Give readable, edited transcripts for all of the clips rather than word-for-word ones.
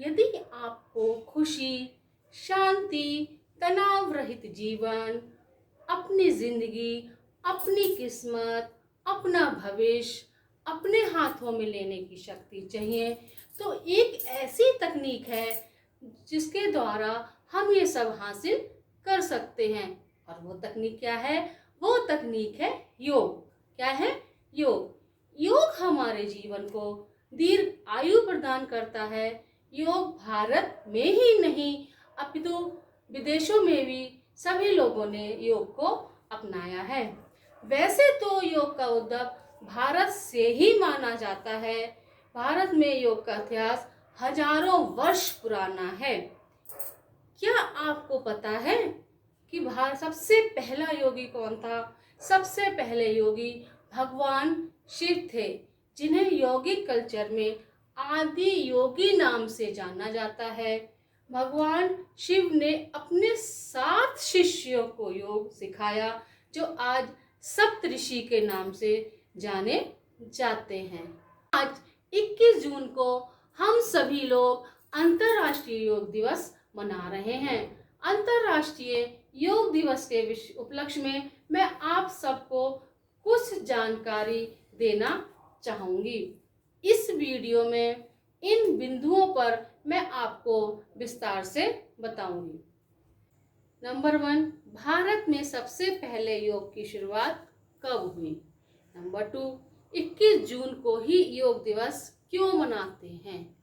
यदि आपको खुशी, शांति, तनाव रहित जीवन, अपनी जिंदगी, अपनी किस्मत, अपना भविष्य अपने हाथों में लेने की शक्ति चाहिए, तो एक ऐसी तकनीक है जिसके द्वारा हम ये सब हासिल कर सकते हैं। और वो तकनीक क्या है? वो तकनीक है योग। क्या है? योग। योग हमारे जीवन को दीर्घ आयु प्रदान करता है। योग भारत में ही नहीं अपितु विदेशों में भी सभी लोगों ने योग को अपनाया है। वैसे तो योग का उद्भव भारत से ही माना जाता है। भारत में योग का इतिहास हजारों वर्ष पुराना है। क्या आपको पता है कि भारत सबसे पहला योगी कौन था? सबसे पहले योगी भगवान शिव थे, जिन्हें योगिक कल्चर में आदि योगी नाम से जाना जाता है। भगवान शिव ने अपने 7 शिष्यों को योग सिखाया, जो आज सप्तऋषि के नाम से जाने जाते हैं। आज 21 जून को हम सभी लोग अंतर्राष्ट्रीय योग दिवस मना रहे हैं। अंतर्राष्ट्रीय योग दिवस के उपलक्ष्य में मैं आप सबको कुछ जानकारी देना चाहूंगी। इस वीडियो में इन बिंदुओं पर मैं आपको विस्तार से बताऊंगी। नंबर 1, भारत में सबसे पहले योग की शुरुआत कब हुई? नंबर 2, 21 जून को ही योग दिवस क्यों मनाते हैं?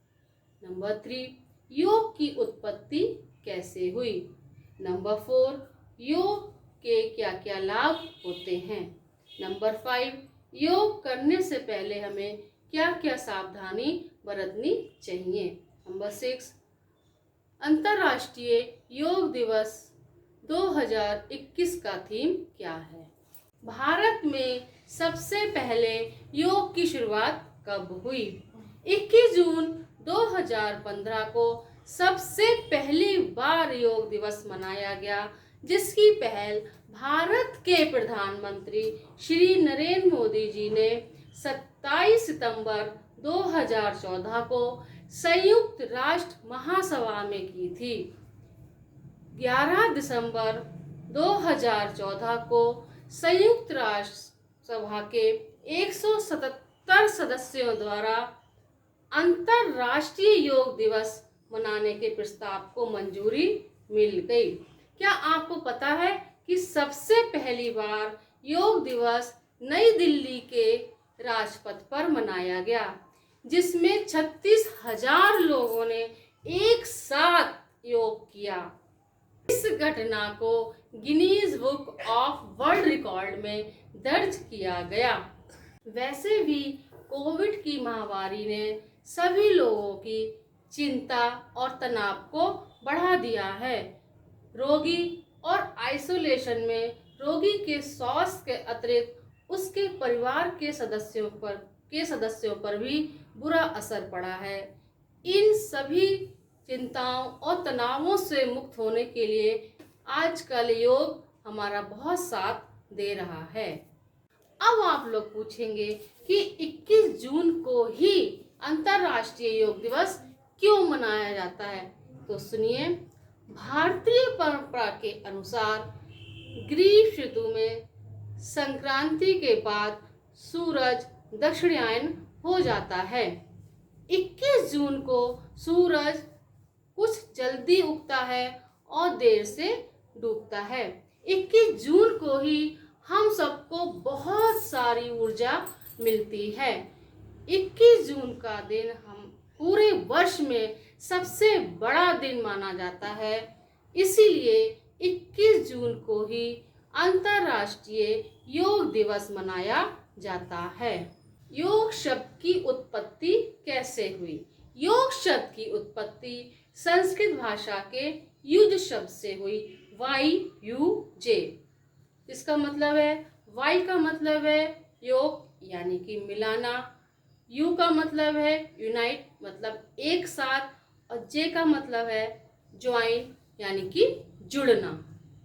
नंबर 3, योग की उत्पत्ति कैसे हुई? नंबर 4, योग के क्या क्या लाभ होते हैं? नंबर 5, योग करने से पहले हमें क्या क्या सावधानी बरतनी चाहिए? नंबर 6, अंतर्राष्ट्रीय योग दिवस 2021 का थीम क्या है? भारत में सबसे पहले योग की शुरुआत कब हुई? 21 जून 2015 को सबसे पहली बार योग दिवस मनाया गया, जिसकी पहल भारत के प्रधानमंत्री श्री नरेंद्र मोदी जी ने 27 सितंबर 2014 को संयुक्त राष्ट्र महासभा में की थी। 11 दिसंबर 2014 को संयुक्त राष्ट्र सभा के 177 सदस्यों द्वारा अंतर्राष्ट्रीय योग दिवस मनाने के प्रस्ताव को मंजूरी मिल गई। क्या आपको पता है कि सबसे पहली बार योग दिवस नई दिल्ली के राजपथ पर मनाया गया, जिसमें 36,000 लोगों ने एक साथ योग किया। इस घटना को Guinness book of world record में दर्ज किया गया। वैसे भी कोविड की महामारी ने सभी लोगों की चिंता और तनाव को बढ़ा दिया है। रोगी और आइसोलेशन में रोगी के स्वास्थ्य के अतिरिक्त उसके परिवार के सदस्यों पर भी बुरा असर पड़ा है। इन सभी चिंताओं और तनावों से मुक्त होने के लिए आजकल योग हमारा बहुत साथ दे रहा है। अब आप लोग पूछेंगे कि 21 जून को ही अंतर्राष्ट्रीय योग दिवस क्यों मनाया जाता है? तो सुनिए, भारतीय परंपरा के अनुसार ग्रीष्म ऋतु में संक्रांति के बाद सूरज दक्षिणायन हो जाता है। 21 जून को सूरज कुछ जल्दी उगता है और देर से डूबता है। 21 जून को ही हम सबको बहुत सारी ऊर्जा मिलती है। 21 जून का दिन हम पूरे वर्ष में सबसे बड़ा दिन माना जाता है। इसीलिए 21 जून को ही अंतर्राष्ट्रीय योग दिवस मनाया जाता है। योग शब्द की उत्पत्ति कैसे हुई? योग शब्द की उत्पत्ति संस्कृत भाषा के युज शब्द से हुई, YUJ। इसका मतलब है, Y का मतलब है योग यानी कि मिलाना, U का मतलब है यूनाइट मतलब एक साथ, और J का मतलब है ज्वाइन यानी कि जुड़ना।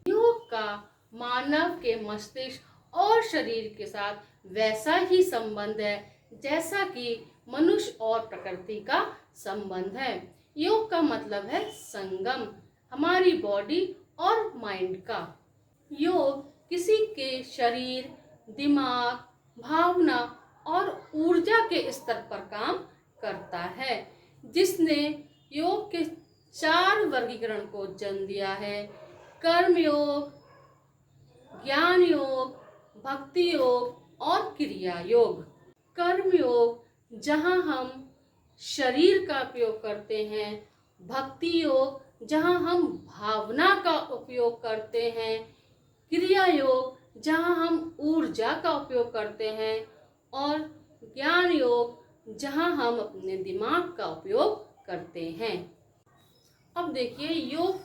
योग का मानव के मस्तिष्क और शरीर के साथ वैसा ही संबंध है जैसा कि मनुष्य और प्रकृति का संबंध है। योग का मतलब है संगम, हमारी बॉडी और माइंड का। योग किसी के शरीर, दिमाग, भावना और ऊर्जा के स्तर पर काम करता है। जिसने योग के 4 वर्गीकरण को जन्म दिया है: कर्म योग, ज्ञान योग, भक्ति योग और क्रिया योग। कर्म योग जहाँ हम शरीर का उपयोग करते हैं, भक्ति योग जहाँ हम भावना का उपयोग करते हैं, क्रिया योग जहाँ हम ऊर्जा का उपयोग करते हैं और ज्ञान योग जहाँ हम अपने दिमाग का उपयोग करते हैं। अब देखिए योग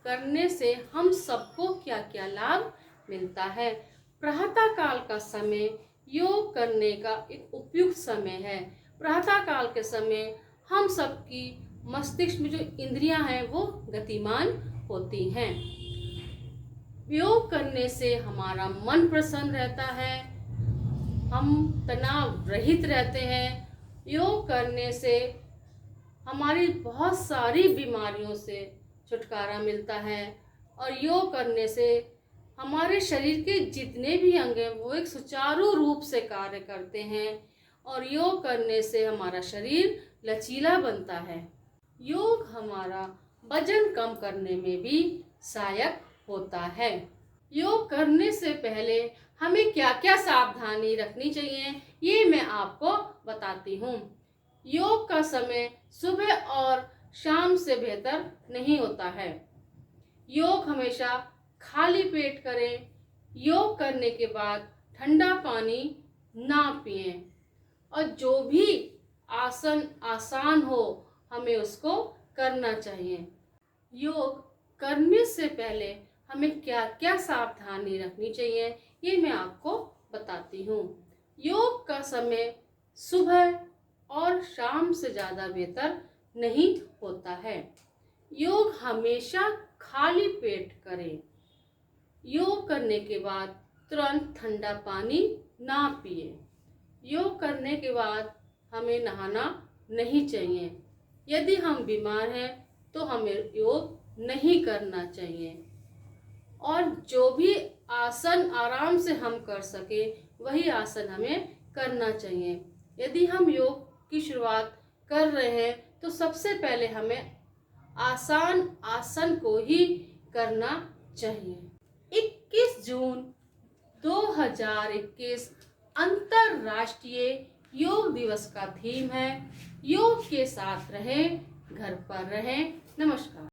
करने से हम सबको क्या क्या लाभ मिलता है। प्रातः काल का समय योग करने का एक उपयुक्त समय है। प्रातः काल के समय हम सबकी मस्तिष्क में जो इंद्रियां हैं वो गतिमान होती हैं। योग करने से हमारा मन प्रसन्न रहता है, हम तनाव रहित रहते हैं। योग करने से हमारी बहुत सारी बीमारियों से छुटकारा मिलता है और योग करने से हमारे शरीर के जितने भी अंग हैं वो एक सुचारू रूप से कार्य करते हैं और योग करने से हमारा शरीर लचीला बनता है। योग हमारा वजन कम करने में भी सहायक होता है। योग करने से पहले हमें क्या क्या सावधानी रखनी चाहिए ये मैं आपको बताती हूँ। योग का समय सुबह और शाम से बेहतर नहीं होता है। योग हमेशा खाली पेट करें। योग करने के बाद ठंडा पानी ना पिएं और जो भी आसन आसान हो हमें उसको करना चाहिए। योग करने से पहले हमें क्या क्या सावधानी रखनी चाहिए ये मैं आपको बताती हूँ। योग का समय सुबह और शाम से ज़्यादा बेहतर नहीं होता है। योग हमेशा खाली पेट करें। योग करने के बाद तुरंत ठंडा पानी ना पिए। योग करने के बाद हमें नहाना नहीं चाहिए। यदि हम बीमार हैं तो हमें योग नहीं करना चाहिए और जो भी आसन आराम से हम कर सके वही आसन हमें करना चाहिए। यदि हम योग की शुरुआत कर रहे हैं तो सबसे पहले हमें आसान आसन को ही करना चाहिए। 21 जून 2021 अंतरराष्ट्रीय योग दिवस का थीम है योग के साथ रहें, घर पर रहें। नमस्कार।